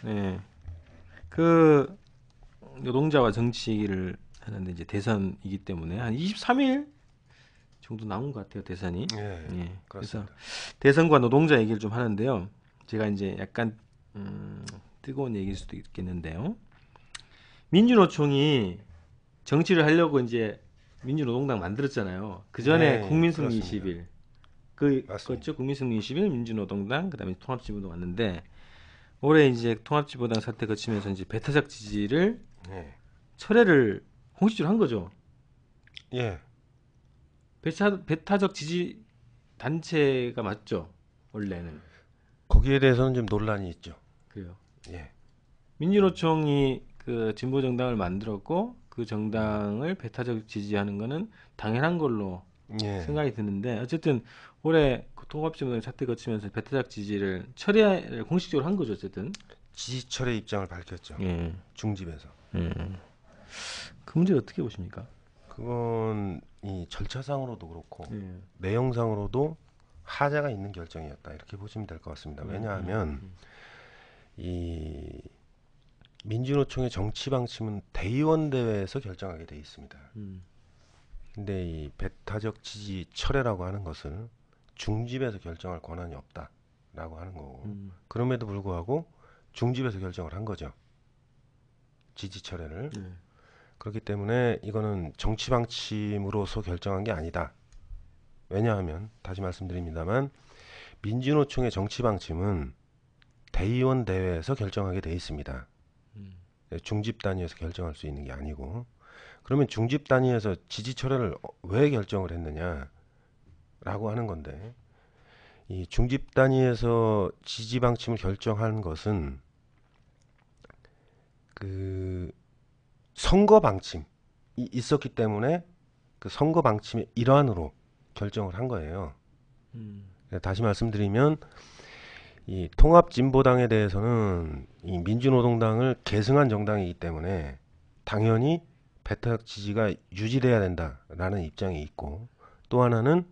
네. 그 노동자와 정치를 하는데 이제 대선이기 때문에 한 23일 정도 남은 것 같아요, 대선이. 예, 예. 그래서 그렇습니다. 대선과 노동자 얘기를 좀 하는데요. 제가 이제 약간 뜨거운 얘기일 수도 있겠는데요. 민주노총이 정치를 하려고 이제 민주노동당 만들었잖아요. 그 전에 예, 국민승리 그렇습니다. 20일 맞습니다. 그죠? 국민승리 20일 민주노동당 그다음에 통합진보당 왔는데 올해 이제 통합진보당 사태 거치면서 이제 배타적 지지를 예, 철회를 공식적으로 한 거죠. 예, 배타적 지지 단체가 맞죠? 원래는 거기에 대해서는 좀 논란이 있죠. 그래요. 예, 민주노총이 그 진보 정당을 만들었고 그 정당을 배타적 지지하는 거는 당연한 걸로 예, 생각이 드는데 어쨌든 올해 그 통합진보당 사태 거치면서 배타적 지지를 철회를 공식적으로 한 거죠. 어쨌든. 지지철의 입장을 밝혔죠. 예. 중집에서. 예. 그 문제 어떻게 보십니까? 그건 이 절차상으로도 그렇고 예. 내용상으로도 하자가 있는 결정이었다. 이렇게 보시면 될 것 같습니다. 음, 왜냐하면 이 민주노총의 정치 방침은 대의원 대회에서 결정하게 돼 있습니다. 음, 근데 이 배타적 지지 철회라고 하는 것을 중집에서 결정할 권한이 없다라고 하는 거고 음, 그럼에도 불구하고 중집에서 결정을 한 거죠. 지지 철회를. 예. 그렇기 때문에 이거는 정치 방침으로서 결정한 게 아니다. 왜냐하면 다시 말씀드립니다만 민주노총의 정치 방침은 대의원 대회에서 결정하게 돼 있습니다. 중집 단위에서 결정할 수 있는 게 아니고 그러면 중집 단위에서 지지 철회를 왜 결정을 했느냐라고 하는 건데 이 중집 단위에서 지지 방침을 결정한 것은 그 선거 방침이 있었기 때문에 그 선거 방침의 일환으로 결정을 한 거예요. 음, 다시 말씀드리면 이 통합진보당에 대해서는 이 민주노동당을 계승한 정당이기 때문에 당연히 배타적 지지가 유지돼야 된다라는 입장이 있고 또 하나는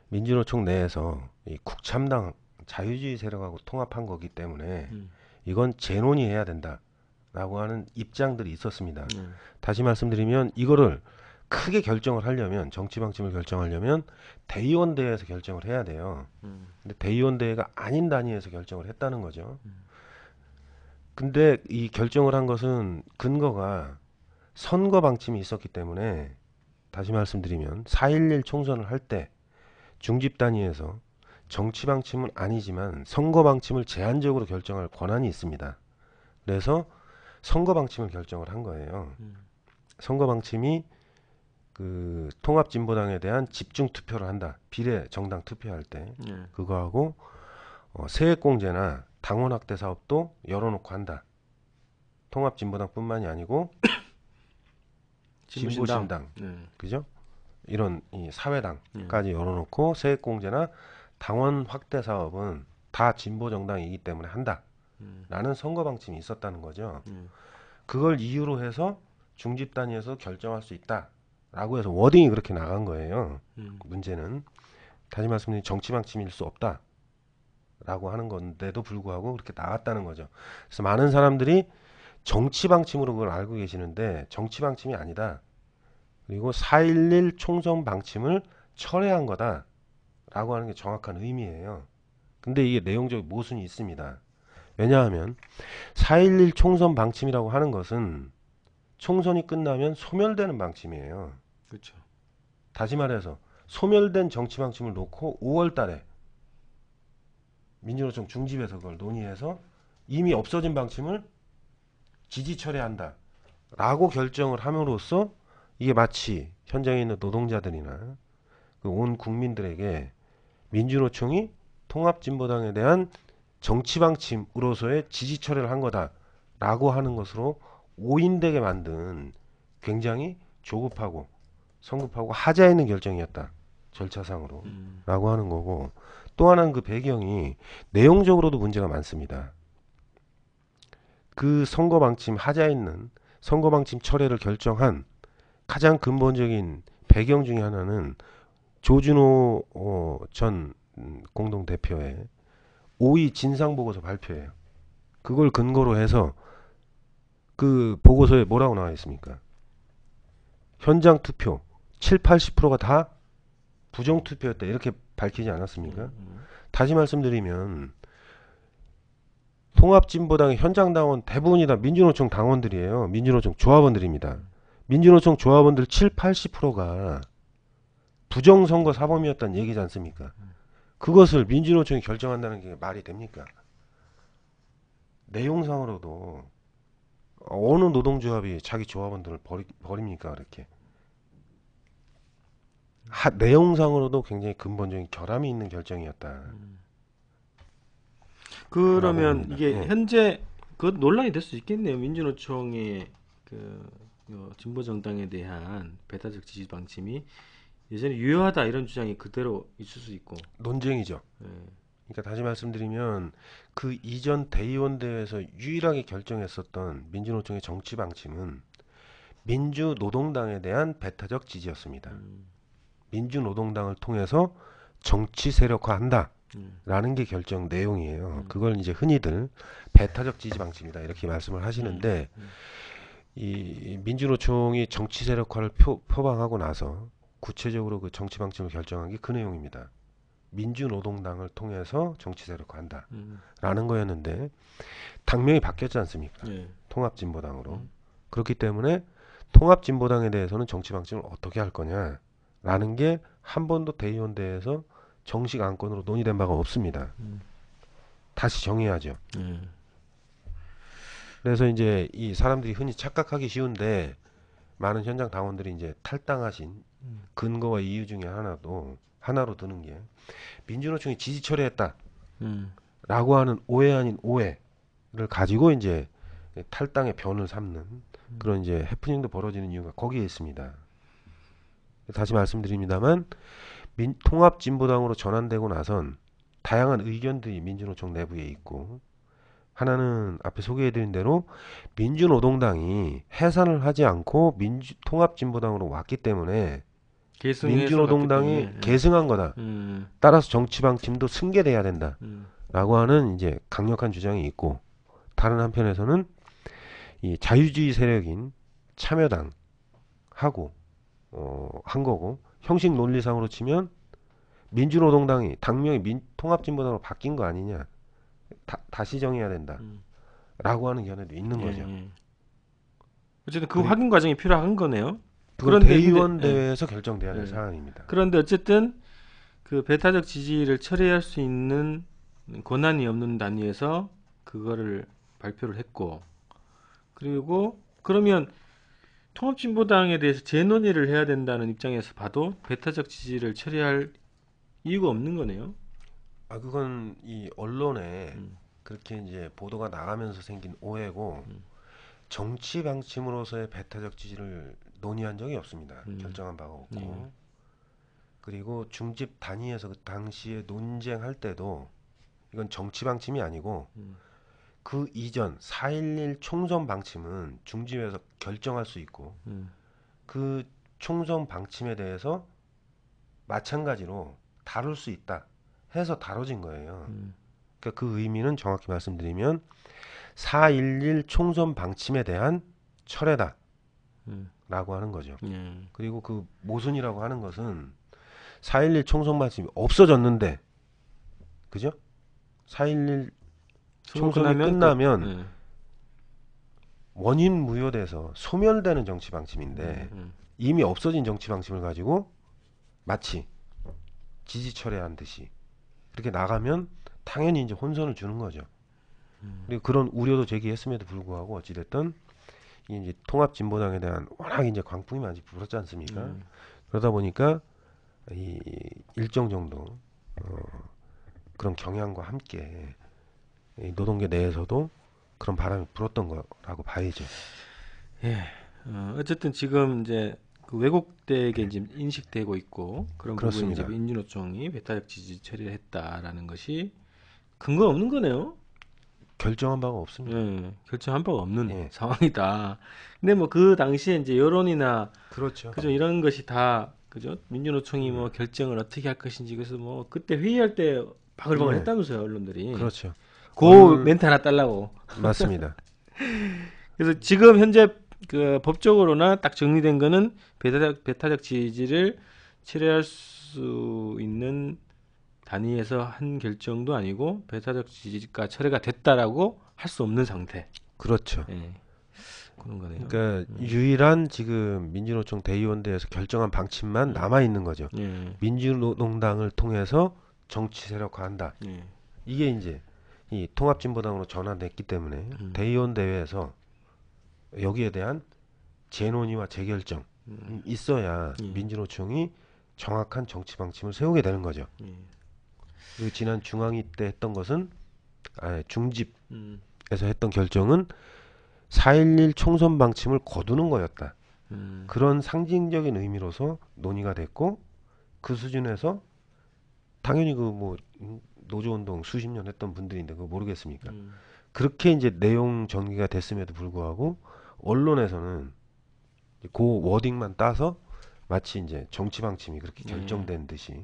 민주노총 내에서 이 국참당 자유주의 세력하고 통합한 거기 때문에 음, 이건 재논의해야 된다라고 하는 입장들이 있었습니다. 예. 다시 말씀드리면 이거를 크게 결정을 하려면 정치 방침을 결정하려면 대의원 대회에서 결정을 해야 돼요. 음, 근데 대의원 대회가 아닌 단위에서 결정을 했다는 거죠. 근데 이 결정을 한 것은 근거가 선거 방침이 있었기 때문에 다시 말씀드리면 4.11 총선을 할 때 중집 단위에서 정치 방침은 아니지만 선거 방침을 제한적으로 결정할 권한이 있습니다. 그래서 선거 방침을 결정을 한 거예요. 선거 방침이 그 통합진보당에 대한 집중 투표를 한다. 비례 정당 투표할 때 예. 그거하고 세액공제나 당원 확대 사업도 열어놓고 한다. 통합진보당뿐만이 아니고 진보신당. 진보신당, 예. 그죠? 이런 이 예. 사회당까지 열어놓고 세액공제나 당원 확대 사업은 다 진보 정당이기 때문에 한다라는 선거 방침이 있었다는 거죠. 예. 그걸 이유로 해서 중집 단위에서 결정할 수 있다라고 해서 워딩이 그렇게 나간 거예요. 음, 문제는 다시 말씀드리면 정치 방침일 수 없다라고 하는 건데도 불구하고 그렇게 나왔다는 거죠. 그래서 많은 사람들이 정치 방침으로 그걸 알고 계시는데 정치 방침이 아니다. 그리고 4.11 총선 방침을 철회한 거다라고 하는 게 정확한 의미예요. 근데 이게 내용적 모순이 있습니다. 왜냐하면 4.11 총선 방침이라고 하는 것은 총선이 끝나면 소멸되는 방침이에요. 그렇죠. 다시 말해서 소멸된 정치 방침을 놓고 5월 달에 민주노총 중집에서 그걸 논의해서 이미 없어진 방침을 지지 철회한다. 라고 결정을 함으로써 이게 마치 현장에 있는 노동자들이나 그 온 국민들에게 민주노총이 통합진보당에 대한 정치 방침으로서의 지지 철회를 한 거다라고 하는 것으로 오인되게 만든 굉장히 조급하고 성급하고 하자 있는 결정이었다. 절차상으로. 라고 하는 거고 또 하나는 그 배경이 내용적으로도 문제가 많습니다. 그 선거 방침 하자 있는 선거 방침 철회를 결정한 가장 근본적인 배경 중에 하나는 조준호 전 공동대표의 5위 진상보고서 발표예요. 그걸 근거로 해서 그 보고서에 뭐라고 나와 있습니까? 현장 투표 7, 80%가 다 부정 투표였다 이렇게 밝히지 않았습니까? 다시 말씀드리면 통합진보당의 현장 당원 대부분이 다 민주노총 당원들이에요. 민주노총 조합원들입니다. 민주노총 조합원들 7, 80%가 부정선거 사범이었다는 얘기지 않습니까? 그것을 민주노총이 결정한다는 게 말이 됩니까? 내용상으로도 어느 노동조합이 자기 조합원들을 버립니까? 그렇게. 내용상으로도 굉장히 근본적인 결함이 있는 결정이었다. 그러면 봅니다. 이게 네. 현재 그 논란이 될 수 있겠네요. 민주노총의 진보 정당에 대한 배타적 지지 방침이 예전에 유효하다 이런 주장이 그대로 있을 수 있고. 논쟁이죠. 예. 그러니까 다시 말씀드리면 그 이전 대의원대회에서 유일하게 결정했었던 민주노총의 정치 방침은 민주노동당에 대한 배타적 지지였습니다. 민주노동당을 통해서 정치 세력화한다. 라는 게 결정 내용이에요. 그걸 이제 흔히들 배타적 지지 방침이다 이렇게 말씀을 하시는데 이 민주노총이 정치 세력화를 표방하고 나서 구체적으로 그 정치 방침을 결정한 게 그 내용입니다. 민주노동당을 통해서 정치 세력화한다 라는 거였는데 당명이 바뀌었지 않습니까? 예. 통합진보당으로. 그렇기 때문에 통합진보당에 대해서는 정치 방침을 어떻게 할 거냐 라는 게 한 번도 대의원대에서 정식 안건으로 논의된 바가 없습니다. 다시 정해야죠. 그래서 이제 이 사람들이 흔히 착각하기 쉬운데 많은 현장 당원들이 이제 탈당하신 근거와 이유 중에 하나로 드는 게 민주노총이 지지 처리했다 라고 하는 오해 아닌 오해를 가지고 이제 탈당의 변을 삼는 그런 이제 해프닝도 벌어지는 이유가 거기에 있습니다. 다시 말씀드립니다만 통합진보당으로 전환되고 나선 다양한 의견들이 민주노총 내부에 있고 하나는 앞에 소개해드린 대로 민주노동당이 해산을 하지 않고 통합진보당으로 왔기 때문에 민주노동당이 계승한 거다. 따라서 정치 방침도 승계돼야 된다. 라고 하는 이제 강력한 주장이 있고 다른 한편에서는 이 자유주의 세력인 참여당하고 한 거고 형식 논리상으로 치면 민주노동당이 당명이 통합진보당으로 바뀐 거 아니냐 다시 정해야 된다 라고 하는 견해도 있는 거죠. 어쨌든 그 확인 과정이 필요한 거네요. 그건 대의원 대회에서 결정돼야 될 사안입니다. 그런데 어쨌든 그 배타적 지지를 처리할 수 있는 권한이 없는 단위에서 그거를 발표를 했고 그리고 그러면 통합진보당에 대해서 재논의를 해야 된다는 입장에서 봐도 배타적 지지를 처리할 이유가 없는 거네요. 그건 이 언론에 그렇게 이제 보도가 나가면서 생긴 오해고 정치 방침으로서의 배타적 지지를 논의한 적이 없습니다. 결정한 바가 없고 그리고 중집 단위에서 그 당시에 논쟁할 때도 이건 정치 방침이 아니고 그 이전 4.11 총선 방침은 중집에서 결정할 수 있고 그 총선 방침에 대해서 마찬가지로 다룰 수 있다 해서 다뤄진 거예요. 그러니까 그 의미는 정확히 말씀드리면 4.11 총선 방침에 대한 철회다 라고 하는 거죠. 그리고 그 모순이라고 하는 것은 4.11 총선 방침이 없어졌는데 그죠? 4.11 총선이 끝나면 원인 무효돼서 소멸되는 정치 방침인데 이미 없어진 정치 방침을 가지고 마치 지지 철회한 듯이 그렇게 나가면 당연히 이제 혼선을 주는 거죠. 그리고 그런 우려도 제기했음에도 불구하고 어찌됐든 이게 이제 통합진보당에 대한 워낙 이제 광풍이 많이 불었지 않습니까? 그러다 보니까 이 일정 정도 그런 경향과 함께 이 노동계 내에서도 그런 바람이 불었던 거라고 봐야죠. 예. 어쨌든 지금 이제 그 왜곡되게 이제 인식되고 있고 그런 부분이 이제 민주노총이 배타적 지지 처리를 했다라는 것이 근거 없는 거네요. 결정한 바가 없습니다. 예, 결정한 바가 없는 상황이다. 근데 뭐 그 당시에 이제 여론이나 그렇죠. 그죠 이런 것이 다 그죠 민주노총이 뭐 결정을 어떻게 할 것인지 그래서 뭐 그때 회의할 때 바글바글 했다면서요 언론들이. 그렇죠. 그 멘트 하나 달라고. 맞습니다. 그래서 지금 현재 그 법적으로나 딱 정리된 거는 배타적 지지를 철회할 수 있는 단위에서 한 결정도 아니고 배타적 지지가 철회가 됐다라고 할 수 없는 상태. 그렇죠. 예. 그런 거네요. 그러니까 유일한 지금 민주노총 대의원대에서 결정한 방침만 남아 있는 거죠. 예. 민주노동당을 통해서 정치 세력화한다. 예. 이게 이제 이 통합진보당으로 전환됐기 때문에 대의원 대회에서 여기에 대한 재논의와 재결정 있어야 예. 민주노총이 정확한 정치 방침을 세우게 되는 거죠. 예. 그리고 지난 중앙위 때 했던 것은 중집에서 음. 했던 결정은 4.11 총선 방침을 거두는 거였다. 그런 상징적인 의미로서 논의가 됐고 그 수준에서 당연히 그 뭐 노조운동 수십 년 했던 분들인데 그거 모르겠습니까? 그렇게 이제 내용 전개가 됐음에도 불구하고 언론에서는 그 워딩만 따서 마치 이제 정치 방침이 그렇게 결정된 듯이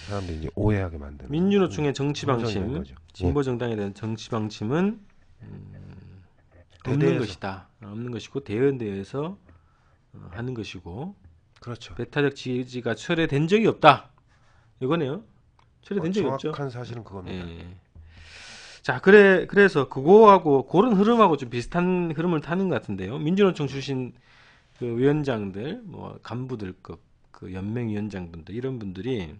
사람들이 이제 오해하게 만드는 민주노총의 정치 현상이 된 방침, 거죠. 진보 정당에 대한 정치 방침은 없는 대대에서. 것이다. 없는 것이고 대의원대회에서 하는 것이고 그렇죠. 배타적 지지가 철회된 적이 없다. 이거네요. 철회된 적이 없죠. 정확한 사실은 그겁니다. 예. 자, 그래서 그거하고 그런 흐름하고 좀 비슷한 흐름을 타는 것 같은데요. 민주노총 출신 그 위원장들, 뭐 간부들급 그 연맹위원장분들 이런 분들이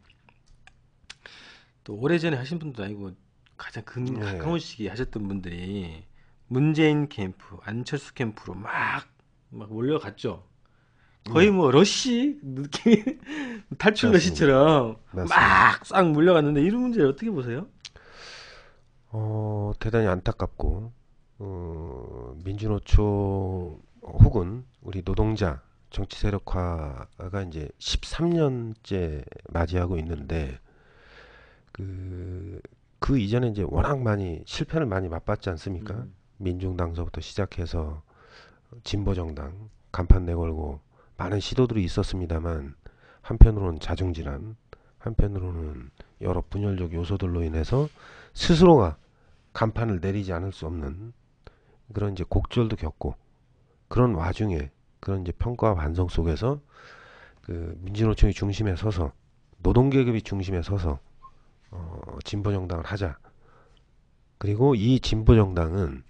또 오래전에 하신 분도 아니고 가장 가까운 시기에 하셨던 분들이 문재인 캠프, 안철수 캠프로 막 몰려갔죠. 거의 뭐 러시 느낌 탈출 러시처럼 막 싹 몰려갔는데 이런 문제를 어떻게 보세요? 대단히 안타깝고 민주노총 혹은 우리 노동자 정치 세력화가 이제 13년째 맞이하고 있는데 그 이전에 이제 워낙 많이 실패를 많이 맛봤지 않습니까? 민중당서부터 시작해서 진보정당 간판 내걸고 많은 시도들이 있었습니다만 한편으로는 자중질환, 한편으로는 여러 분열적 요소들로 인해서 스스로가 간판을 내리지 않을 수 없는 그런 이제 곡절도 겪고 그런 와중에 그런 이제 평가와 반성 속에서 그 민주노총이 중심에 서서 노동계급이 중심에 서서 진보정당을 하자. 그리고 이 진보정당은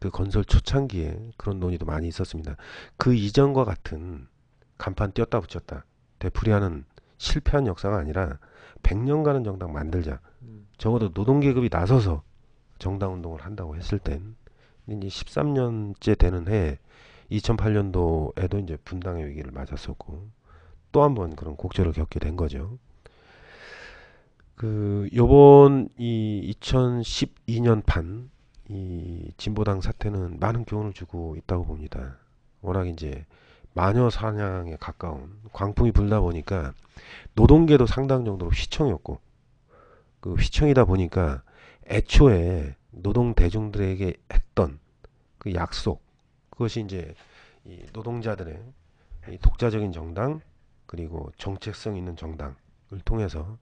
그 건설 초창기에 그런 논의도 많이 있었습니다. 그 이전과 같은 간판 띄었다 붙였다 되풀이하는 실패한 역사가 아니라 100년간은 정당 만들자. 적어도 노동계급이 나서서 정당운동을 한다고 했을 땐 이제 13년째 되는 해 2008년도에도 이제 분당의 위기를 맞았었고 또 한 번 그런 곡절을 겪게 된 거죠. 요번 이 2012년판 이 진보당 사태는 많은 교훈을 주고 있다고 봅니다. 워낙 이제 마녀 사냥에 가까운 광풍이 불다 보니까 노동계도 상당 정도로 휘청이었고 그 휘청이다 보니까 애초에 노동 대중들에게 했던 그 약속 그것이 이제 이 노동자들의 이 독자적인 정당 그리고 정체성 있는 정당을 통해서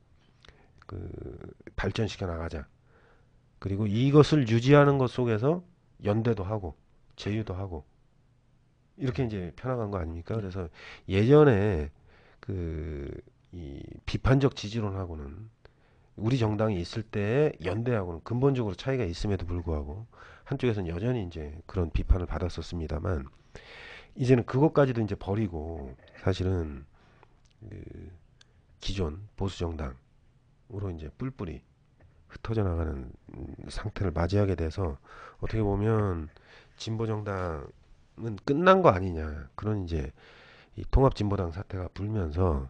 그 발전시켜 나가자. 그리고 이것을 유지하는 것 속에서 연대도 하고 제휴도 하고 이렇게 이제 펴나간 거 아닙니까? 그래서 예전에 이 비판적 지지론하고는 우리 정당이 있을 때의 연대하고는 근본적으로 차이가 있음에도 불구하고 한쪽에서는 여전히 이제 그런 비판을 받았었습니다만 이제는 그것까지도 이제 버리고 사실은 기존 보수 정당으로 이제 뿔뿔이 흩어져 나가는 상태를 맞이하게 돼서 어떻게 보면 진보 정당은 끝난 거 아니냐 그런 이제 이 통합 진보당 사태가 불면서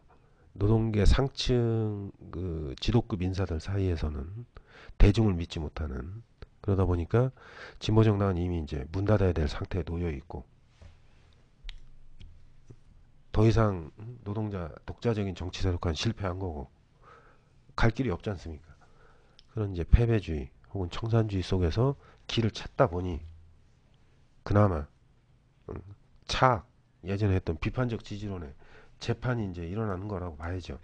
노동계 상층 그 지도급 인사들 사이에서는 대중을 믿지 못하는 그러다 보니까 진보 정당은 이미 이제 문 닫아야 될 상태에 놓여 있고 더 이상 노동자 독자적인 정치 세력화는 실패한 거고 갈 길이 없지 않습니까? 그런 이제 패배주의 혹은 청산주의 속에서 길을 찾다 보니 그나마 차악 예전에 했던 비판적 지지론의 재판이 이제 일어나는 거라고 봐야죠.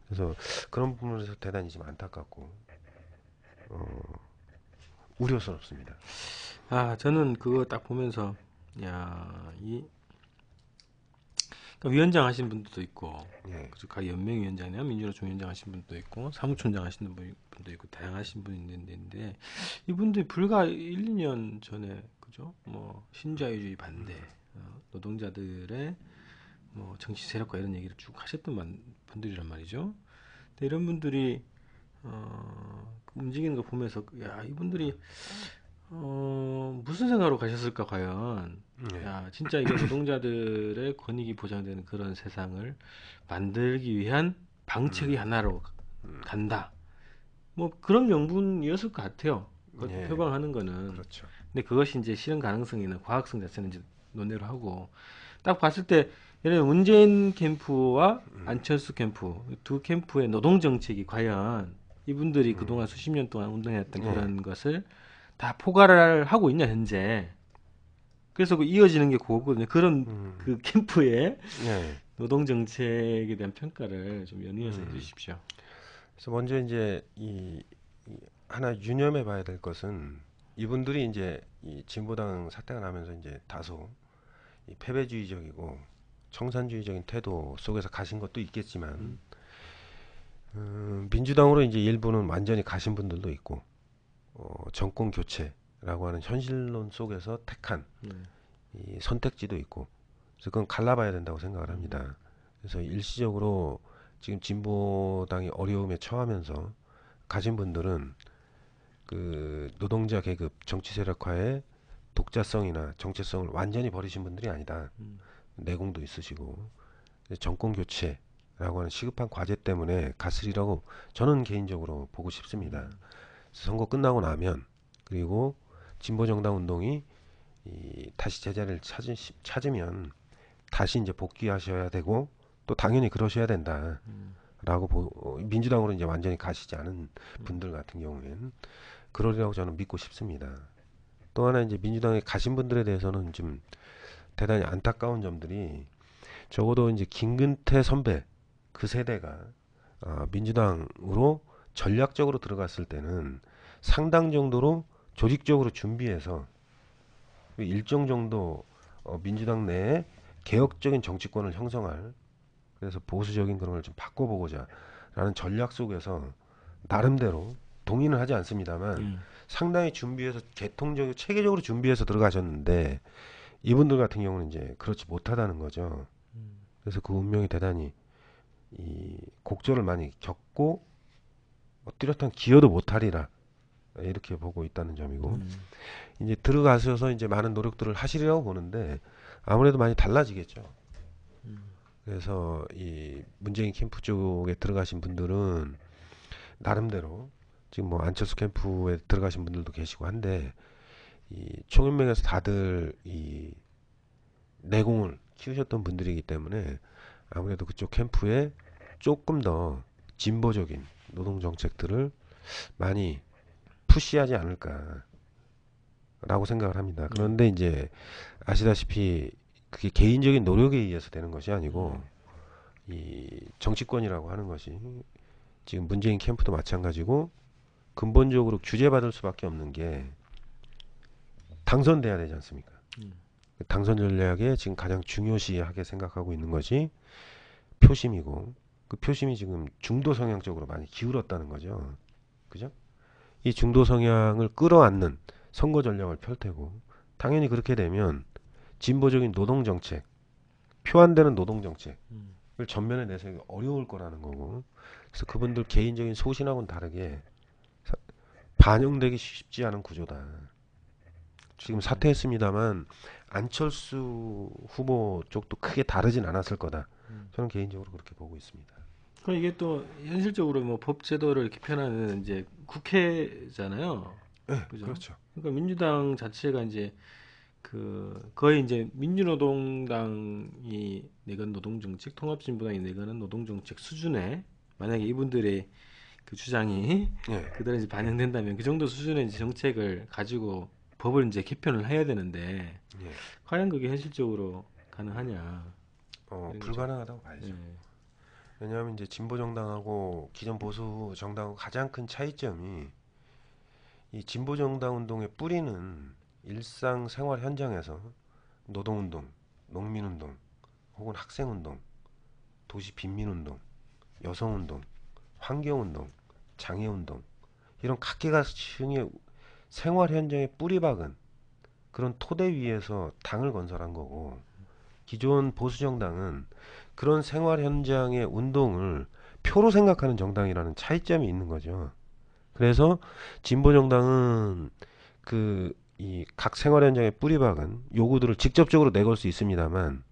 그래서 그런 부분에서 대단히 좀 안타깝고 우려스럽습니다. 저는 그거 딱 보면서 야, 그러니까 위원장 하신 분들도 있고, 예. 그리고 각 연맹위원장이나 민주노 총위원장 하신 분도 있고, 사무총장 하시는 분도 있고, 다양하신 분이 있는데, 이분들이 불과 1, 2년 전에, 그죠? 뭐, 신자유주의 반대, 노동자들의 뭐, 정치 세력화 이런 얘기를 쭉 하셨던 분들이란 말이죠. 근데 이런 분들이, 움직이는 거 보면서, 야, 이분들이, 무슨 생각으로 가셨을까, 과연. 예. 야, 진짜 이게 노동자들의 권익이 보장되는 그런 세상을 만들기 위한 방책의 하나로 간다. 뭐 그런 명분이었을 것 같아요. 예. 표방하는 거는. 그렇죠. 근데 그것이 이제 실현 가능성이나 과학성 자체는 이제 논의를 하고 딱 봤을 때 예를 들어 문재인 캠프와 안철수 캠프 두 캠프의 노동 정책이 과연 이분들이 그동안 수십 년 동안 운동해왔던 그런 것을 다 포괄을 하고 있냐 현재. 그래서 그 이어지는 게 그거거든요. 그런 그 캠프의 예. 노동 정책에 대한 평가를 좀 연이어서 해주십시오. 그래서 먼저 이제 하나 유념해 봐야 될 것은 이분들이 이제 이 진보당 사태가 나면서 이제 다소 이 패배주의적이고 청산주의적인 태도 속에서 가신 것도 있겠지만 민주당으로 이제 일부는 완전히 가신 분들도 있고 정권 교체라고 하는 현실론 속에서 택한 이 선택지도 있고 그래서 그건 갈라봐야 된다고 생각을 합니다. 그래서 일시적으로 지금 진보당이 어려움에 처하면서 가신 분들은 그 노동자 계급 정치 세력화의 독자성이나 정체성을 완전히 버리신 분들이 아니다. 내공도 있으시고 정권 교체라고 하는 시급한 과제 때문에 갔으리라고 저는 개인적으로 보고 싶습니다. 선거 끝나고 나면 그리고 진보 정당 운동이 다시 제자리를 찾으면 다시 이제 복귀하셔야 되고 또 당연히 그러셔야 된다. 라고 민주당으로 이제 완전히 가시지 않은 분들 같은 경우에는 그러리라고 저는 믿고 싶습니다. 또 하나 이제 민주당에 가신 분들에 대해서는 좀 대단히 안타까운 점들이 적어도 이제 김근태 선배 그 세대가 민주당으로 전략적으로 들어갔을 때는 상당 정도로 조직적으로 준비해서 일정 정도 민주당 내에 개혁적인 정치권을 형성할 그래서 보수적인 그런 걸 좀 바꿔보고자 라는 전략 속에서 나름대로 동의는 하지 않습니다만 상당히 준비해서 개통적으로 체계적으로 준비해서 들어가셨는데 이분들 같은 경우는 이제 그렇지 못하다는 거죠. 그래서 그 운명이 대단히 이 곡절을 많이 겪고 뚜렷한 기여도 못하리라 이렇게 보고 있다는 점이고 이제 들어가셔서 이제 많은 노력들을 하시리라고 보는데 아무래도 많이 달라지겠죠. 그래서 이 문재인 캠프 쪽에 들어가신 분들은 나름대로 지금 뭐 안철수 캠프에 들어가신 분들도 계시고 한데 이 총연맹에서 다들 이 내공을 키우셨던 분들이기 때문에 아무래도 그쪽 캠프에 조금 더 진보적인 노동 정책들을 많이 푸시하지 않을까라고 생각을 합니다. 그런데 이제 아시다시피 그게 개인적인 노력에 의해서 되는 것이 아니고 이 정치권이라고 하는 것이 지금 문재인 캠프도 마찬가지고 근본적으로 규제받을 수밖에 없는 게 당선돼야 되지 않습니까? 당선 전략에 지금 가장 중요시하게 생각하고 있는 것이 표심이고 그 표심이 지금 중도 성향 쪽으로 많이 기울었다는 거죠. 그죠? 이 중도 성향을 끌어안는 선거 전략을 펼 테고 당연히 그렇게 되면 진보적인 노동 정책, 표안되는 노동 정책을 전면에 내세우기 어려울 거라는 거고 그래서 그분들 개인적인 소신하고는 다르게 반영되기 쉽지 않은 구조다. 지금 사퇴했습니다만 안철수 후보 쪽도 크게 다르진 않았을 거다. 저는 개인적으로 그렇게 보고 있습니다. 그럼 이게 또 현실적으로 뭐 법제도를 개편하는 이제 국회잖아요. 네, 그죠? 그렇죠. 그러니까 민주당 자체가 이제 그 거의 이제 민주노동당이 내건 노동정책, 통합진보당이 내거는 노동정책 수준에 만약에 이분들의 그 주장이 예, 그대로 이제 반영된다면 그 정도 수준의 이제 정책을 가지고 법을 이제 개편을 해야 되는데 예. 과연 그게 현실적으로 가능하냐? 이런 거죠. 불가능하다고 봐야죠. 예. 왜냐하면 이제 진보 정당하고 기존 보수 정당하고 가장 큰 차이점이 이 진보정당 운동의 뿌리는 일상생활 현장에서 노동운동, 농민운동, 혹은 학생운동, 도시 빈민운동, 여성운동, 환경운동, 장애운동 이런 각계각층의 생활 현장에 뿌리 박은 그런 토대 위에서 당을 건설한 거고 기존 보수 정당은 그런 생활 현장의 운동을 표로 생각하는 정당이라는 차이점이 있는 거죠. 그래서 진보 정당은 그 이 각 생활 현장에 뿌리 박은 요구들을 직접적으로 내걸 수 있습니다만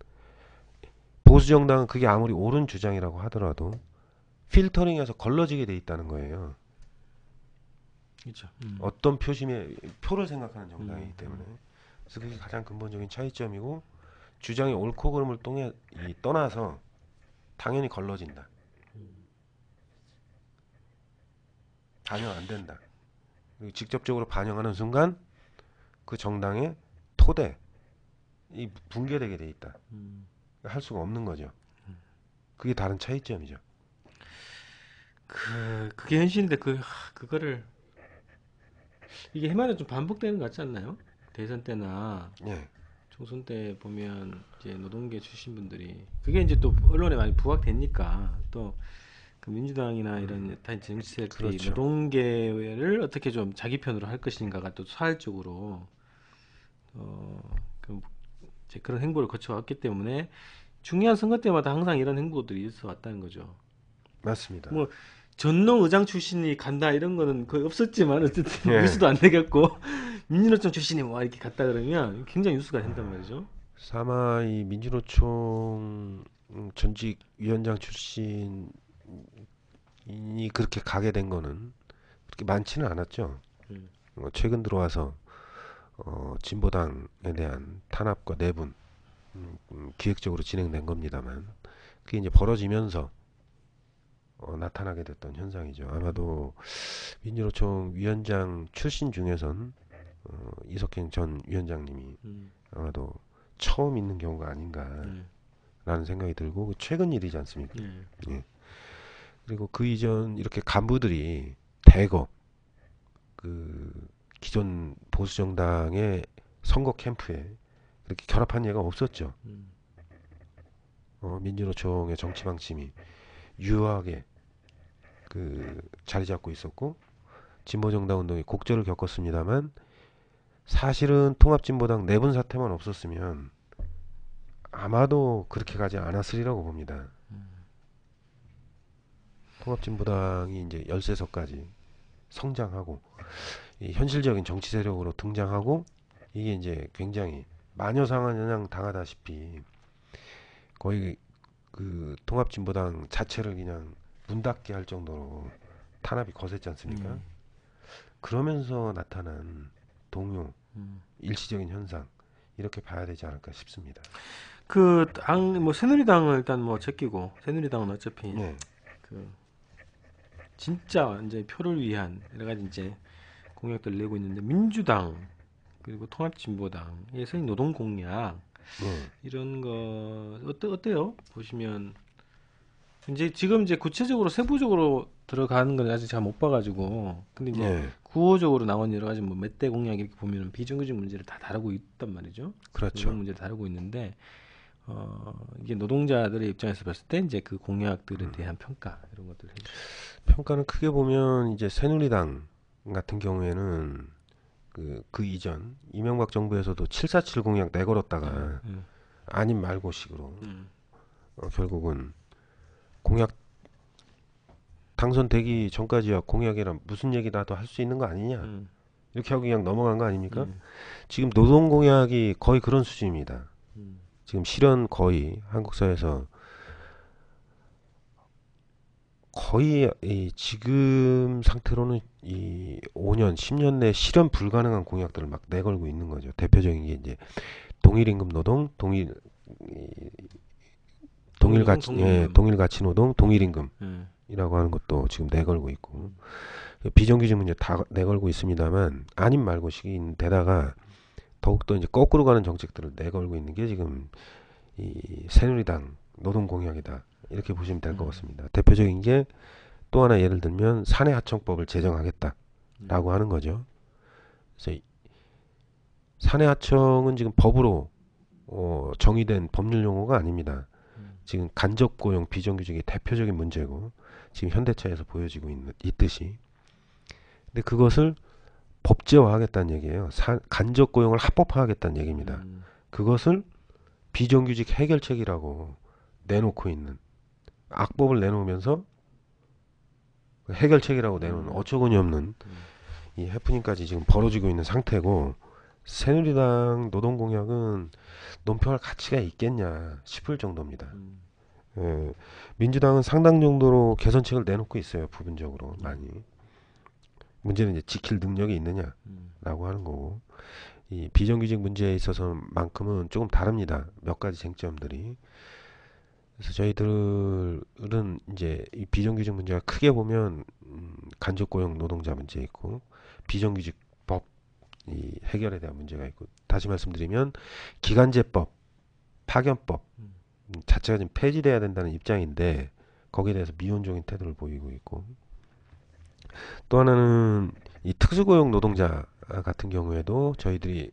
보수 정당은 그게 아무리 옳은 주장이라고 하더라도 필터링해서 걸러지게 돼 있다는 거예요. 그렇죠. 어떤 표심의 표를 생각하는 정당이기 때문에 그래서 그게 가장 근본적인 차이점이고 주장의 옳고 그름을 떠나서 당연히 걸러진다. 반영 안 된다. 그리고 직접적으로 반영하는 순간 그 정당의 토대 이 붕괴되게 돼 있다. 할 수가 없는 거죠. 그게 다른 차이점이죠. 그게 현실인데 그거를 이게 해마다 좀 반복되는 것 같지 않나요? 대선 때나 예, 총선 때 보면 이제 노동계 출신 분들이 그게 이제 또 언론에 많이 부각되니까 또 그 민주당이나 이런 다른 정치 세력들이 그렇죠. 노동계를 어떻게 좀 자기 편으로 할 것인가가 또 사활적으로 그 이제 그런 행보를 거쳐왔기 때문에 중요한 선거 때마다 항상 이런 행보들이 있어 왔다는 거죠. 맞습니다. 뭐 전농 의장 출신이 간다 이런 거는 거의 없었지만 어쨌든 예. 뉴스도 안 되겠고 민주노총 출신이 뭐 이렇게 갔다 그러면 굉장히 뉴스가 된단 말이죠. 아마 이 민주노총 전직 위원장 출신이 그렇게 가게 된 거는 그렇게 많지는 않았죠. 음, 최근 들어와서 진보당에 대한 탄압과 내분 기획적으로 진행된 겁니다만 그게 이제 벌어지면서 나타나게 됐던 현상이죠. 아마도 민주노총 위원장 출신 중에선 이석행 전 위원장님이 음, 아마도 처음 있는 경우가 네, 아닌가라는 생각이 들고 최근 일이지 않습니까? 네, 예. 그리고 그 이전 이렇게 간부들이 대거 그 기존 보수 정당의 선거 캠프에 그렇게 결합한 예가 없었죠. 음, 민주노총의 정치 방침이 유효하게 그 자리 잡고 있었고 진보정당 운동이 곡절을 겪었습니다만 사실은 통합진보당 내분 사태만 없었으면 아마도 그렇게 가지 않았으리라고 봅니다. 통합진보당이 이제 13석까지 성장하고 이 현실적인 정치 세력으로 등장하고 이게 이제 굉장히 마녀사냥 당하다시피 거의 그 통합진보당 자체를 그냥 문 닫게 할 정도로 탄압이 거셌지 않습니까? 그러면서 나타난 동요, 음. 일시적인 현상 이렇게 봐야 되지 않을까 싶습니다. 뭐 새누리당을 일단 뭐 제끼고 새누리당은 어차피 네, 그 진짜 이제 표를 위한 여러 가지 이제 공약들을 내고 있는데 민주당 그리고 통합진보당에서 노동 공약 네, 이런 거 어때요? 보시면 이제 지금 이제 구체적으로 세부적으로 들어가는 건 아직 잘 못 봐가지고 근데 이제 네, 구호적으로 나온 여러 가지 뭐 몇 대 공약 이렇게 보면은 비정규직 문제를 다 다루고 있단 말이죠. 그렇죠. 노동 문제를 다루고 있는데 이게 노동자들의 입장에서 봤을 때 이제 그 공약들에 대한 평가 이런 것들을 해주세요. 평가는 크게 보면 이제 새누리당 같은 경우에는 그 이전 이명박 정부에서도 747 공약 내걸었다가 음, 아님 말고식으로 음, 결국은 공약 당선되기 전까지야 공약이란 무슨 얘기라도 할 수 있는 거 아니냐 음, 이렇게 하고 그냥 넘어간 거 아닙니까? 음, 지금 노동 공약이 거의 그런 수준입니다. 음, 지금 실현 거의 한국 사회에서 거의 이 지금 상태로는 이 5년, 10년 내 실현 불가능한 공약들을 막 내걸고 있는 거죠. 대표적인 게 이제 동일임금 노동, 동일노동, 동일임금. 동일 가치 노동, 동일임금이라고 음, 하는 것도 지금 내걸고 있고 비정규직 문제 다 내걸고 있습니다만 아님 말고식인 데다가 더욱더 이제 거꾸로 가는 정책들을 내걸고 있는 게 지금 이 새누리당 노동 공약이다. 이렇게 보시면 될 것 같습니다. 대표적인 게 또 하나 예를 들면 사내하청법을 제정하겠다라고 하는 거죠. 그래서 사내하청은 지금 법으로 정의된 법률 용어가 아닙니다. 지금 간접 고용 비정규직의 대표적인 문제고 지금 현대차에서 보여지고 있듯이. 근데 그것을 법제화하겠다는 얘기예요. 간접 고용을 합법화하겠다는 얘기입니다. 그것을 비정규직 해결책이라고 내놓고 있는, 악법을 내놓으면서 해결책이라고 내놓는 어처구니 없는 이 해프닝까지 지금 벌어지고 있는 상태고, 새누리당 노동공약은 논평할 가치가 있겠냐 싶을 정도입니다. 예, 민주당은 상당 정도로 개선책을 내놓고 있어요. 부분적으로 많이. 문제는 이제 지킬 능력이 있느냐라고 하는 거고, 이 비정규직 문제에 있어서만큼은 조금 다릅니다. 몇 가지 쟁점들이. 그래서 저희들은 이제 이 비정규직 문제가 크게 보면 간접고용 노동자 문제 있고, 비정규직 법 이 해결에 대한 문제가 있고, 다시 말씀드리면 기간제법, 파견법 자체가 지금 폐지돼야 된다는 입장인데 거기에 대해서 미온적인 태도를 보이고 있고, 또 하나는 이 특수고용 노동자 같은 경우에도 저희들이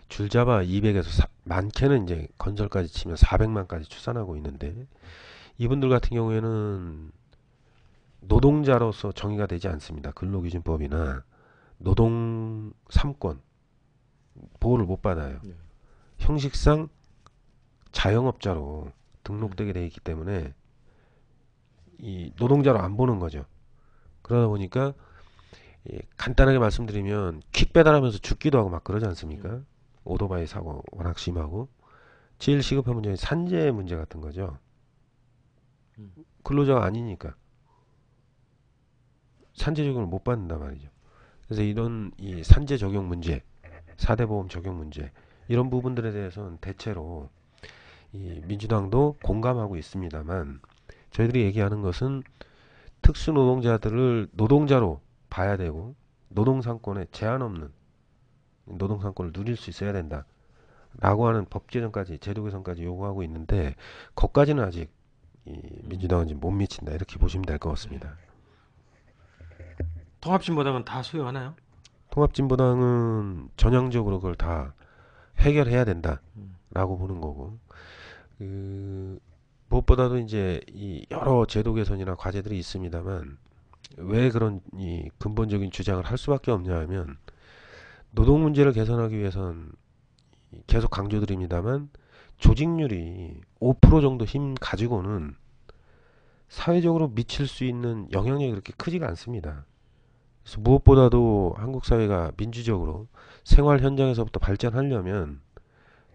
줄잡아 200에서 많게는 이제 건설까지 치면 400만까지 추산하고 있는데, 이분들 같은 경우에는 노동자로서 정의가 되지 않습니다. 근로기준법이나 노동 3권 보호를 못 받아요. 네. 형식상 자영업자로 등록되게 돼 있기 때문에 이 노동자로 안 보는 거죠. 그러다 보니까 간단하게 말씀드리면 퀵 배달하면서 죽기도 하고 막 그러지 않습니까? 오토바이 사고 워낙 심하고. 제일 시급한 문제는 산재 문제 같은 거죠. 근로자가 아니니까 산재 적용을 못 받는단 말이죠. 그래서 이런 이 산재 적용 문제, 4대 보험 적용 문제, 이런 부분들에 대해서는 대체로 이 민주당도 공감하고 있습니다만, 저희들이 얘기하는 것은 특수 노동자들을 노동자로 봐야 되고, 노동상권에 제한 없는 노동상권을 누릴 수 있어야 된다 라고 하는 법 개정까지, 제도 개선까지 요구하고 있는데, 거기까지는 아직 이 민주당은 지금 못 미친다, 이렇게 보시면 될 것 같습니다. 통합진보당은 다 수용하나요? 통합진보당은 전향적으로 그걸 다 해결해야 된다라고 보는 거고, 무엇보다도 이제 이 여러 제도 개선이나 과제들이 있습니다만, 왜 그런 이 근본적인 주장을 할 수밖에 없냐 하면, 노동 문제를 개선하기 위해선 계속 강조드립니다만, 조직률이 5% 정도 힘 가지고는 사회적으로 미칠 수 있는 영향력이 그렇게 크지가 않습니다. 그래서 무엇보다도 한국 사회가 민주적으로 생활 현장에서부터 발전하려면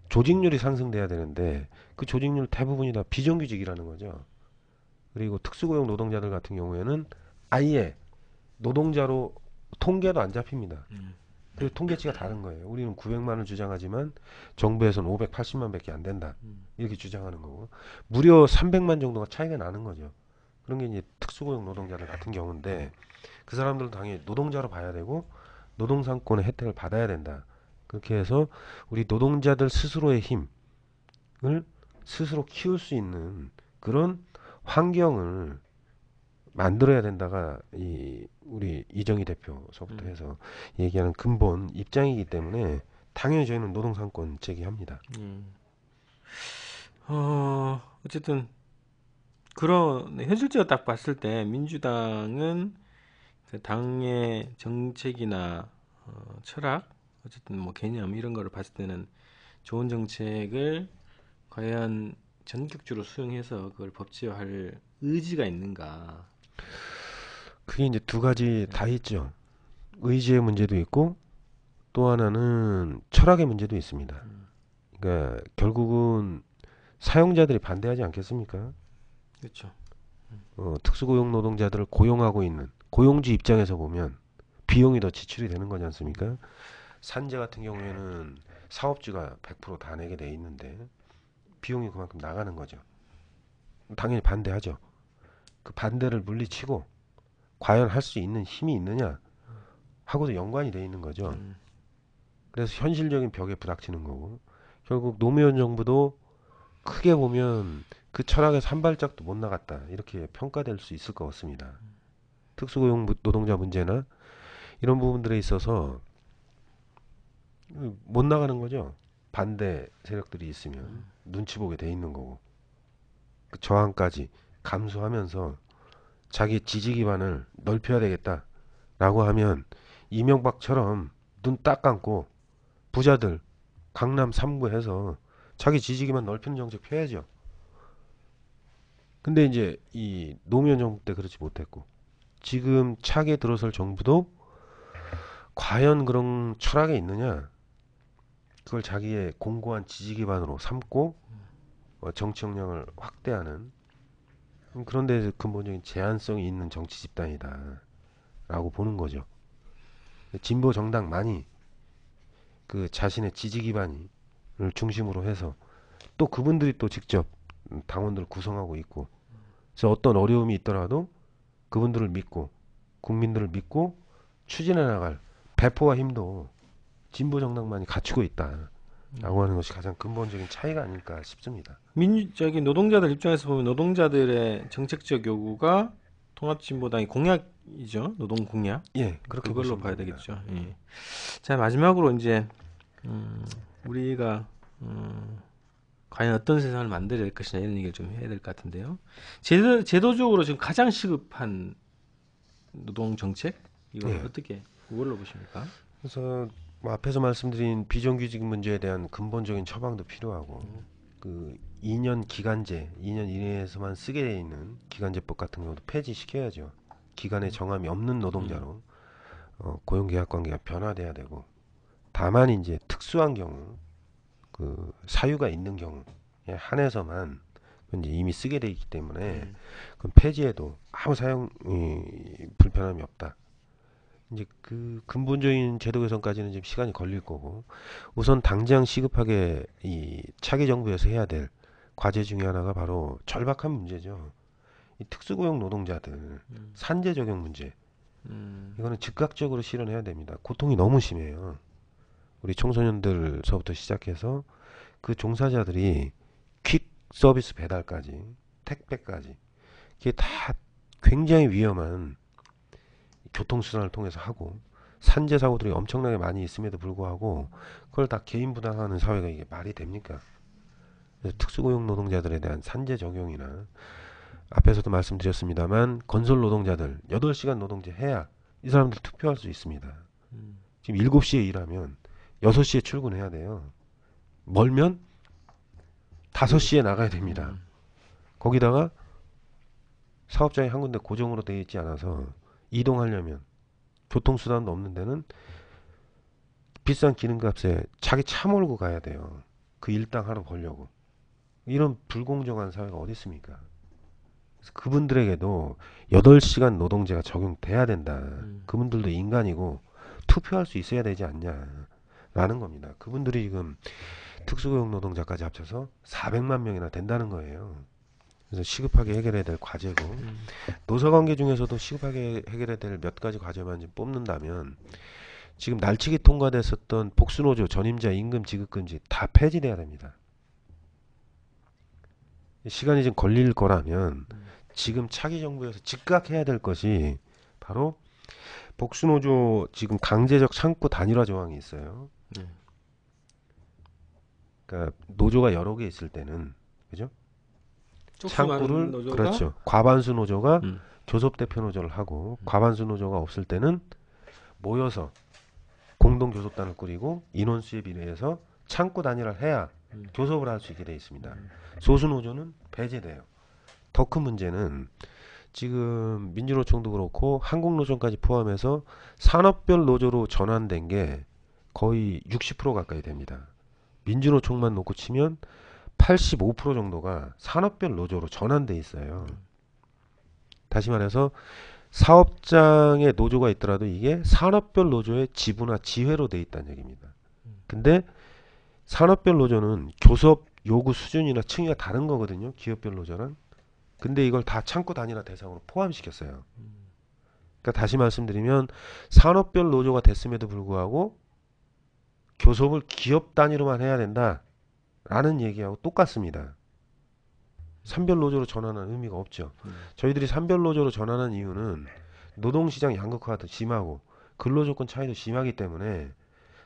조직률이 상승돼야 되는데, 그 조직률 대부분이 다 비정규직이라는 거죠. 그리고 특수고용 노동자들 같은 경우에는 아예 노동자로 통계도 안 잡힙니다. 그리고 통계치가 다른 거예요. 우리는 900만을 주장하지만 정부에서는 580만 밖에 안 된다, 이렇게 주장하는 거고, 무려 300만 정도가 차이가 나는 거죠. 그런 게 이제 특수고용 노동자들 같은 경우인데, 그 사람들은 당연히 노동자로 봐야 되고 노동상권의 혜택을 받아야 된다. 그렇게 해서 우리 노동자들 스스로의 힘을 스스로 키울 수 있는 그런 환경을 만들어야 된다가 이 우리 이정희 대표서부터 해서 얘기하는 근본 입장이기 때문에 당연히 저희는 노동상권 제기합니다. 어쨌든 그런 현실적으로 딱 봤을 때 민주당은 그 당의 정책이나 철학, 어쨌든 뭐 개념 이런 거를 봤을 때는 좋은 정책을 과연 전격적으로 수용해서 그걸 법제화할 의지가 있는가? 그게 이제 두 가지 다 있죠. 의지의 문제도 있고 또 하나는 철학의 문제도 있습니다. 그러니까 결국은 사용자들이 반대하지 않겠습니까? 그렇죠. 특수고용 노동자들을 고용하고 있는 고용주 입장에서 보면 비용이 더 지출이 되는 거지 않습니까? 산재 같은 경우에는 사업주가 100% 다 내게 돼 있는데 비용이 그만큼 나가는 거죠. 당연히 반대하죠. 그 반대를 물리치고 과연 할 수 있는 힘이 있느냐 하고도 연관이 돼 있는 거죠. 그래서 현실적인 벽에 부닥치는 거고, 결국 노무현 정부도 크게 보면 그 철학에서 한 발짝도 못 나갔다, 이렇게 평가될 수 있을 것 같습니다. 특수고용 노동자 문제나 이런 부분들에 있어서 못 나가는 거죠. 반대 세력들이 있으면 눈치 보게 돼 있는 거고 그 저항까지 감수하면서 자기 지지 기반을 넓혀야 되겠다라고 하면 이명박처럼 눈 딱 감고 부자들 강남 3구 해서 자기 지지 기반 넓히는 정책 펴야죠. 근데 이제 이 노무현 정부 때 그렇지 못했고 지금 차게 들어설 정부도 과연 그런 철학에 있느냐? 그걸 자기의 공고한 지지 기반으로 삼고 정치 역량을 확대하는 그런 데서 근본적인 제한성이 있는 정치 집단이다 라고 보는 거죠. 진보 정당만이 그 자신의 지지 기반을 중심으로 해서 또 그분들이 또 직접 당원들을 구성하고 있고 그래서 어떤 어려움이 있더라도 그분들을 믿고 국민들을 믿고 추진해 나갈 배포와 힘도 진보 정당만이 갖추고 있다라고 하는 것이 가장 근본적인 차이가 아닐까 싶습니다. 민주적인 노동자들 입장에서 보면 노동자들의 정책적 요구가 통합진보당의 공약이죠. 노동 공약. 예, 그렇게 그걸로 보시면 봐야 됩니다. 되겠죠. 예. 자, 마지막으로 이제 우리가 과연 어떤 세상을 만들어야 될 것이냐 이런 얘기를 좀 해야 될 것 같은데요. 제도적으로 지금 가장 시급한 노동 정책 이거 예. 어떻게 그걸로 보십니까? 그래서 뭐 앞에서 말씀드린 비정규직 문제에 대한 근본적인 처방도 필요하고 그 2년 기간제, 2년 이내에서만 쓰게 돼 있는 기간제법 같은 경우도 폐지시켜야죠. 기간의 정함이 없는 노동자로 고용계약 관계가 변화돼야 되고 다만 이제 특수한 경우 그 사유가 있는 경우에 한해서만 이제 이미 쓰게 돼 있기 때문에 그럼 폐지해도 아무 사용 불편함이 없다. 이제 그 근본적인 제도 개선까지는 좀 시간이 걸릴 거고 우선 당장 시급하게 이 차기 정부에서 해야 될 과제 중에 하나가 바로 절박한 문제죠. 이 특수고용 노동자들 산재 적용 문제 이거는 즉각적으로 실현해야 됩니다. 고통이 너무 심해요. 우리 청소년들서부터 시작해서 그 종사자들이 퀵 서비스 배달까지 택배까지 이게 다 굉장히 위험한 교통수단을 통해서 하고 산재 사고들이 엄청나게 많이 있음에도 불구하고 그걸 다 개인 부담하는 사회가 이게 말이 됩니까? 그래서 특수고용 노동자들에 대한 산재 적용이나 앞에서도 말씀드렸습니다만 건설 노동자들 8시간 노동제 해야 이 사람들 투표할 수 있습니다. 지금 7시에 일하면 6시에 출근해야 돼요. 멀면 5시에 나가야 됩니다. 거기다가 사업장이 한 군데 고정으로 되어 있지 않아서 이동하려면 교통수단도 없는 데는 비싼 기름값에 자기 차 몰고 가야 돼요. 그 일당 하루 벌려고. 이런 불공정한 사회가 어디 있습니까? 그래서 그분들에게도 8시간 노동제가 적용돼야 된다. 그분들도 인간이고 투표할 수 있어야 되지 않냐라는 겁니다. 그분들이 지금 특수고용 노동자까지 합쳐서 400만 명이나 된다는 거예요. 그래서 시급하게 해결해야 될 과제고 노사관계 중에서도 시급하게 해결해야 될 몇 가지 과제만 좀 뽑는다면 지금 날치기 통과됐었던 복수노조 전임자 임금 지급금지 다 폐지돼야 됩니다. 시간이 좀 걸릴 거라면 지금 차기 정부에서 즉각 해야 될 것이 바로 복수노조 지금 강제적 창구 단일화 조항이 있어요. 그러니까 노조가 여러 개 있을 때는 그죠? 창구를 노조가? 그렇죠. 과반수 노조가 교섭 대표 노조를 하고 과반수 노조가 없을 때는 모여서 공동 교섭단을 꾸리고 인원수에 비례해서 창구 단일화를 해야 교섭을 할 수 있게 되어 있습니다. 소수 노조는 배제돼요. 더 큰 문제는 지금 민주노총도 그렇고 한국노총까지 포함해서 산업별 노조로 전환된 게 거의 60% 가까이 됩니다. 민주노총만 놓고 치면 85% 정도가 산업별 노조로 전환돼 있어요. 다시 말해서 사업장에 노조가 있더라도 이게 산업별 노조의 지부나 지회로 돼 있다는 얘기입니다. 근데 산업별 노조는 교섭 요구 수준이나 층위가 다른 거거든요. 기업별 노조랑. 근데 이걸 다 창구 단일화 대상으로 포함시켰어요. 그러니까 다시 말씀드리면 산업별 노조가 됐음에도 불구하고 교섭을 기업 단위로만 해야 된다라는 얘기하고 똑같습니다. 산별 노조로 전환하는 의미가 없죠. 저희들이 산별 노조로 전환한 이유는 노동시장 양극화도 심하고 근로조건 차이도 심하기 때문에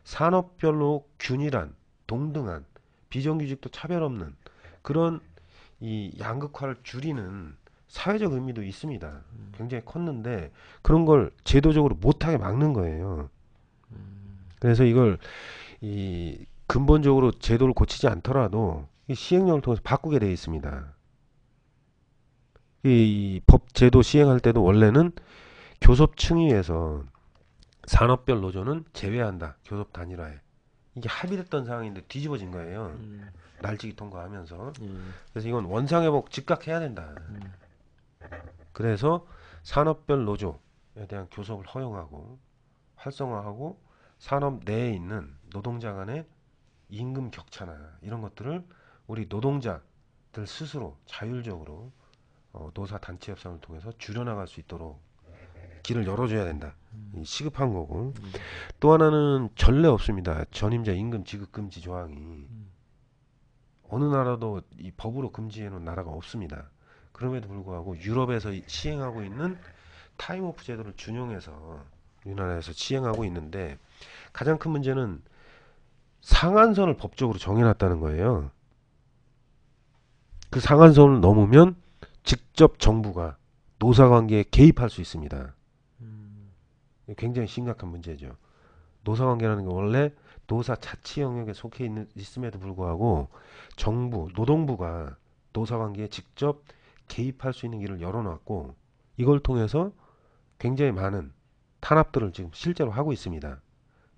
산업별로 균일한, 동등한, 비정규직도 차별 없는 그런 이 양극화를 줄이는 사회적 의미도 있습니다. 굉장히 컸는데 그런 걸 제도적으로 못하게 막는 거예요. 그래서 이걸 이 근본적으로 제도를 고치지 않더라도 이 시행령을 통해서 바꾸게 되어 있습니다. 이 법 제도 시행할 때도 원래는 교섭 층위에서 산업별 노조는 제외한다. 교섭 단일화에. 이게 합의됐던 상황인데 뒤집어진 거예요. 날치기 통과하면서. 그래서 이건 원상회복 즉각 해야 된다. 그래서 산업별 노조에 대한 교섭을 허용하고 활성화하고 산업 내에 있는 노동자 간의 임금 격차나 이런 것들을 우리 노동자들 스스로 자율적으로 노사 단체 협상을 통해서 줄여나갈 수 있도록 길을 열어줘야 된다. 시급한 거고. 또 하나는 전례 없습니다. 전임자 임금 지급 금지 조항이 어느 나라도 이 법으로 금지해 놓은 나라가 없습니다. 그럼에도 불구하고 유럽에서 시행하고 있는 타임오프 제도를 준용해서 우리나라에서 시행하고 있는데 가장 큰 문제는 상한선을 법적으로 정해놨다는 거예요. 그 상한선을 넘으면 직접 정부가 노사관계에 개입할 수 있습니다. 굉장히 심각한 문제죠. 노사관계라는 게 원래 노사 자치 영역에 속해 있음에도 불구하고 정부, 노동부가 노사관계에 직접 개입할 수 있는 길을 열어놨고 이걸 통해서 굉장히 많은 탄압들을 지금 실제로 하고 있습니다.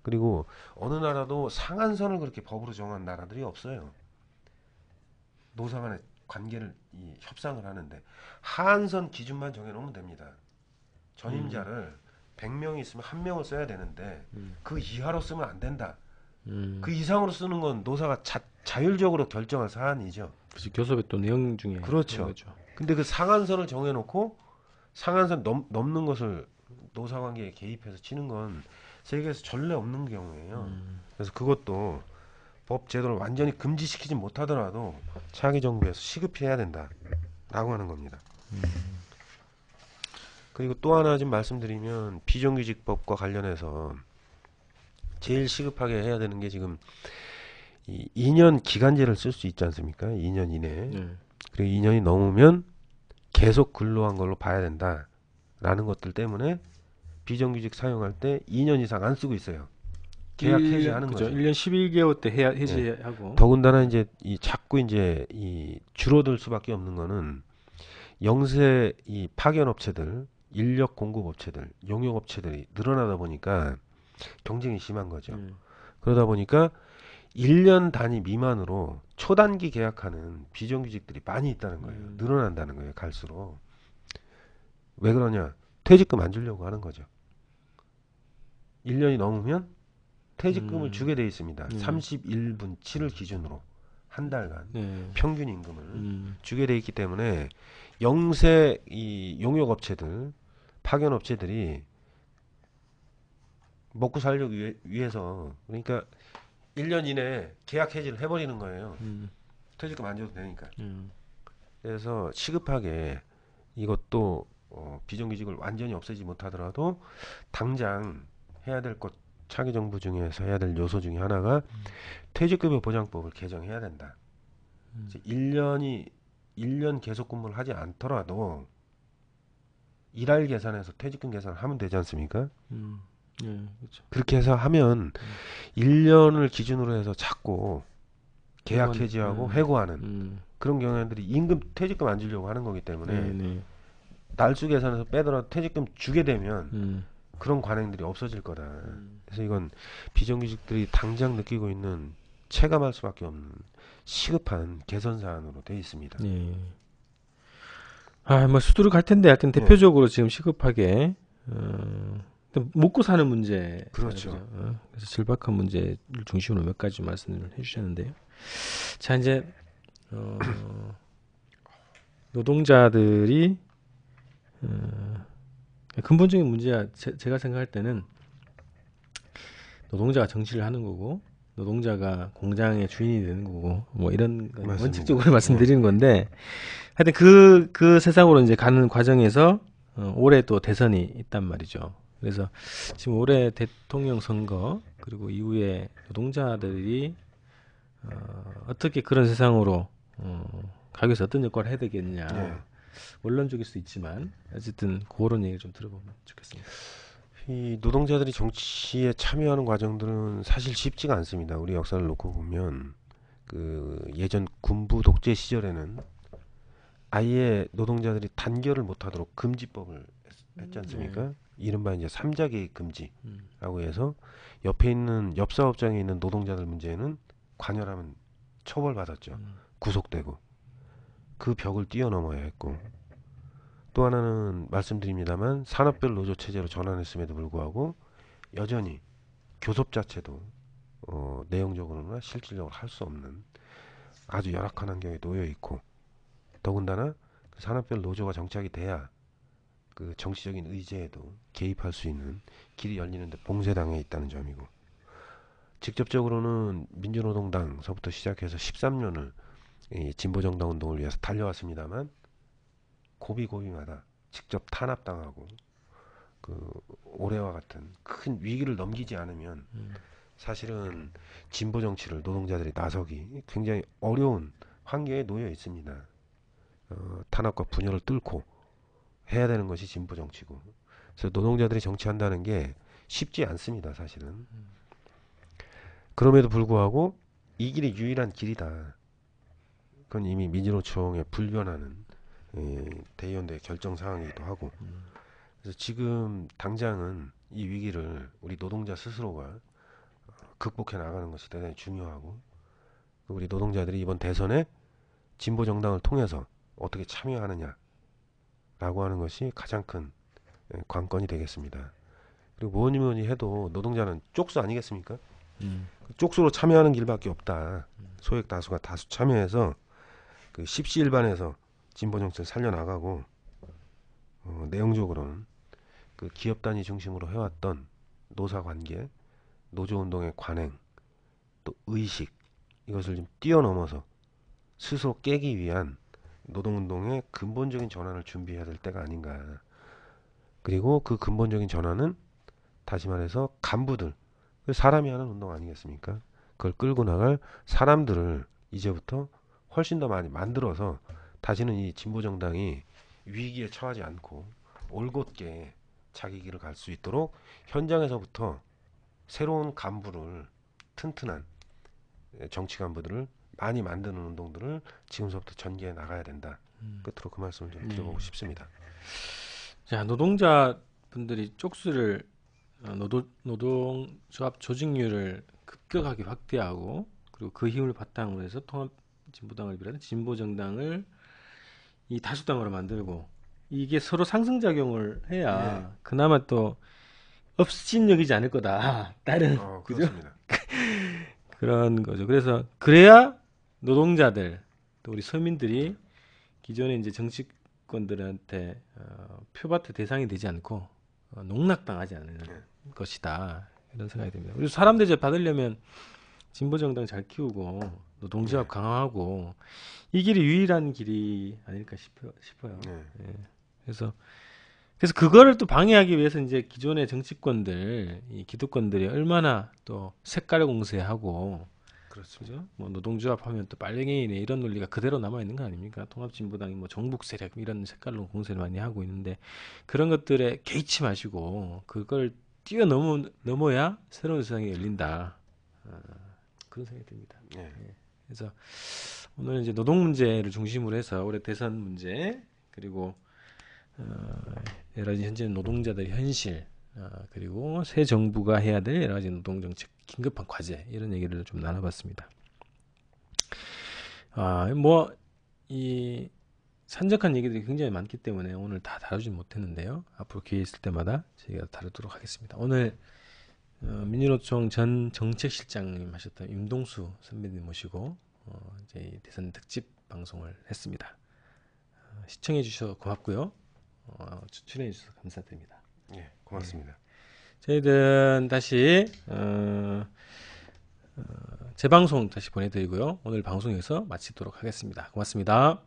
그리고 어느 나라도 상한선을 그렇게 법으로 정한 나라들이 없어요. 노사 간의 관계를 협상을 하는데 하한선 기준만 정해놓으면 됩니다. 전임자를 100명이 있으면 1명을 써야 되는데 그 이하로 쓰면 안 된다. 그 이상으로 쓰는 건 노사가 자율적으로 결정할 사안이죠. 그래서 교섭의 또 내용 중에 그렇죠. 거죠. 근데 그 상한선을 정해놓고 상한선 넘는 것을 노사관계에 개입해서 치는 건 세계에서 전례 없는 경우예요. 그래서 그것도 법 제도를 완전히 금지시키지 못하더라도 차기 정부에서 시급히 해야 된다라고 하는 겁니다. 그리고 또 하나 좀 말씀드리면 비정규직법과 관련해서 제일 시급하게 해야 되는 게 지금 이 2년 기간제를 쓸 수 있지 않습니까? 2년 이내에. 그리고 2년이 넘으면 계속 근로한 걸로 봐야 된다라는 것들 때문에 비정규직 사용할 때 2년 이상 안 쓰고 있어요. 계약 해지하는 그죠. 거죠. 1년 11개월 때 해지하고. 더군다나 이제 자꾸 이제 이 줄어들 수밖에 없는 거는 영세 이 파견 업체들, 인력 공급 업체들, 용역 업체들이 늘어나다 보니까 경쟁이 심한 거죠. 그러다 보니까 1년 단위 미만으로 초단기 계약하는 비정규직들이 많이 있다는 거예요. 늘어난다는 거예요. 갈수록. 왜 그러냐? 퇴직금 안 주려고 하는 거죠. 1년이 넘으면 퇴직금을 주게 돼 있습니다. 31분 7을 기준으로 한 달간 평균 임금을 주게 돼 있기 때문에 영세 이 용역 업체들, 파견 업체들이 먹고 살려고 위해서 그러니까 1년 이내에 계약 해지를 해버리는 거예요. 퇴직금 안 줘도 되니까. 그래서 시급하게 이것도 비정규직을 완전히 없애지 못하더라도 당장 해야 될 것 차기 정부 중에서 해야 될 요소 중에 하나가 퇴직급여 보장법을 개정해야 된다. 1년 계속 근무를 하지 않더라도 일할 계산해서 퇴직금 계산을 하면 되지 않습니까? 그렇죠. 그렇게 해서 하면 1년을 기준으로 해서 자꾸 계약 해지하고 해고하는 그런 경우들이 임금 퇴직금 안 주려고 하는 거기 때문에 날수 계산해서 빼더라도 퇴직금 주게 되면 그런 관행들이 없어질 거다. 그래서 이건 비정규직들이 당장 느끼고 있는 체감할 수밖에 없는 시급한 개선 사안으로 되어 있습니다. 뭐 수두룩 할 텐데 하여튼 대표적으로 지금 시급하게 먹고 사는 문제. 그렇죠. 그래서 절박한 문제를 중심으로 몇 가지 말씀을 해주셨는데요. 자, 이제 노동자들이 근본적인 문제야. 제가 생각할 때는 노동자가 정치를 하는 거고 노동자가 공장의 주인이 되는 거고 뭐 이런 원칙적으로 말씀드리는 건데 하여튼 그 세상으로 이제 가는 과정에서 올해 또 대선이 있단 말이죠. 그래서 지금 올해 대통령 선거 그리고 이후에 노동자들이 어떻게 그런 세상으로 가게에서 어떤 역할을 해야 되겠냐. 예. 원론적일 수 있지만 어쨌든 그런 얘기를 좀 들어보면 좋겠습니다. 이 노동자들이 정치에 참여하는 과정들은 사실 쉽지가 않습니다. 우리 역사를 놓고 보면 그 예전 군부 독재 시절에는 아예 노동자들이 단결을 못하도록 금지법을 했지 않습니까? 이른바 이제 삼자개입 금지라고 해서 옆에 있는 옆 사업장에 있는 노동자들 문제는 관여하면 처벌받았죠. 구속되고 그 벽을 뛰어넘어야 했고, 또 하나는 말씀드립니다만 산업별 노조 체제로 전환했음에도 불구하고 여전히 교섭 자체도 내용적으로나 실질적으로 할 수 없는 아주 열악한 환경에 놓여 있고, 더군다나 그 산업별 노조가 정착이 돼야 그 정치적인 의제에도 개입할 수 있는 길이 열리는데 봉쇄당해 있다는 점이고, 직접적으로는 민주노동당서부터 시작해서 13년을 이 진보정당 운동을 위해서 달려왔습니다만 고비고비마다 직접 탄압당하고 그 올해와 같은 큰 위기를 넘기지 않으면 사실은 진보 정치를 노동자들이 나서기 굉장히 어려운 환경에 놓여 있습니다. 탄압과 분열을 뚫고 해야 되는 것이 진보 정치고, 그래서 노동자들이 정치한다는 게 쉽지 않습니다, 사실은. 그럼에도 불구하고 이 길이 유일한 길이다. 그건 이미 민주노총에 불변하는 대의원들의 결정 사항이기도 하고, 그래서 지금 당장은 이 위기를 우리 노동자 스스로가 극복해 나가는 것이 대단히 중요하고, 우리 노동자들이 이번 대선에 진보 정당을 통해서 어떻게 참여하느냐라고 하는 것이 가장 큰 관건이 되겠습니다. 그리고 뭐니 해도 노동자는 쪽수 아니겠습니까? 쪽수로 참여하는 길밖에 없다. 소액 다수가 다수 참여해서 그 십시일반에서 진보 정치를 살려나가고, 내용적으로는 그 기업 단위 중심으로 해왔던 노사관계, 노조운동의 관행, 또 의식, 이것을 좀 뛰어넘어서 스스로 깨기 위한 노동운동의 근본적인 전환을 준비해야 될 때가 아닌가. 그리고 그 근본적인 전환은 다시 말해서 간부들, 사람이 하는 운동 아니겠습니까? 그걸 끌고 나갈 사람들을 이제부터 훨씬 더 많이 만들어서 다시는 이 진보정당이 위기에 처하지 않고 올곧게 자기 길을 갈 수 있도록 현장에서부터 새로운 간부를, 튼튼한 정치 간부들을 많이 만드는 운동들을 지금서부터 전개해 나가야 된다. 끝으로 그 말씀을 좀 드려보고 싶습니다. 자, 노동자분들이 쪽수를 노동조합 조직률을 급격하게 확대하고, 그리고 그 힘을 바탕으로 해서 통합진보당을 비롯한 진보정당을 이 다수당으로 만들고, 이게 서로 상승작용을 해야 그나마 또 업신여기지 않을 거다. 다른 그죠? 그렇습니다. 그런 거죠. 그래서 그래야 노동자들, 또 우리 서민들이 기존에 이제 정치권들한테 표밭의 대상이 되지 않고 농락당하지 않는 것이다. 이런 생각이 듭니다. 그래서 사람 대접 받으려면 진보정당 잘 키우고 노동조합 강화하고 이 길이 유일한 길이 아닐까 싶어요. 예. 그래서 그거를 또 방해하기 위해서 이제 기존의 정치권들, 이 기득권들이 얼마나 또 색깔 공세하고, 그렇죠? 뭐 노동조합 하면 또 빨갱이네 이런 논리가 그대로 남아 있는 거 아닙니까? 통합진보당이 뭐 정북 세력 이런 색깔로 공세를 많이 하고 있는데, 그런 것들에 개의치 마시고 그걸 뛰어넘어야 새로운 세상이 열린다. 그런 생각이 듭니다. 예. 그래서 오늘 이제 노동 문제를 중심으로 해서 올해 대선 문제, 그리고 여러 가지 현재 노동자들의 현실, 그리고 새 정부가 해야 될 여러 가지 노동정책 긴급한 과제, 이런 얘기를 좀 나눠봤습니다. 뭐 이 산적한 얘기들이 굉장히 많기 때문에 오늘 다 다루지 못했는데요. 앞으로 기회 있을 때마다 저희가 다루도록 하겠습니다. 오늘 민주노총 전 정책실장님 하셨던 임동수 선배님 모시고 이제 대선 특집 방송을 했습니다. 시청해 주셔서 고맙고요. 출연해 주셔서 감사드립니다. 예, 고맙습니다. 저희들은 다시 재방송 다시 보내드리고요. 오늘 방송 여기서 마치도록 하겠습니다. 고맙습니다.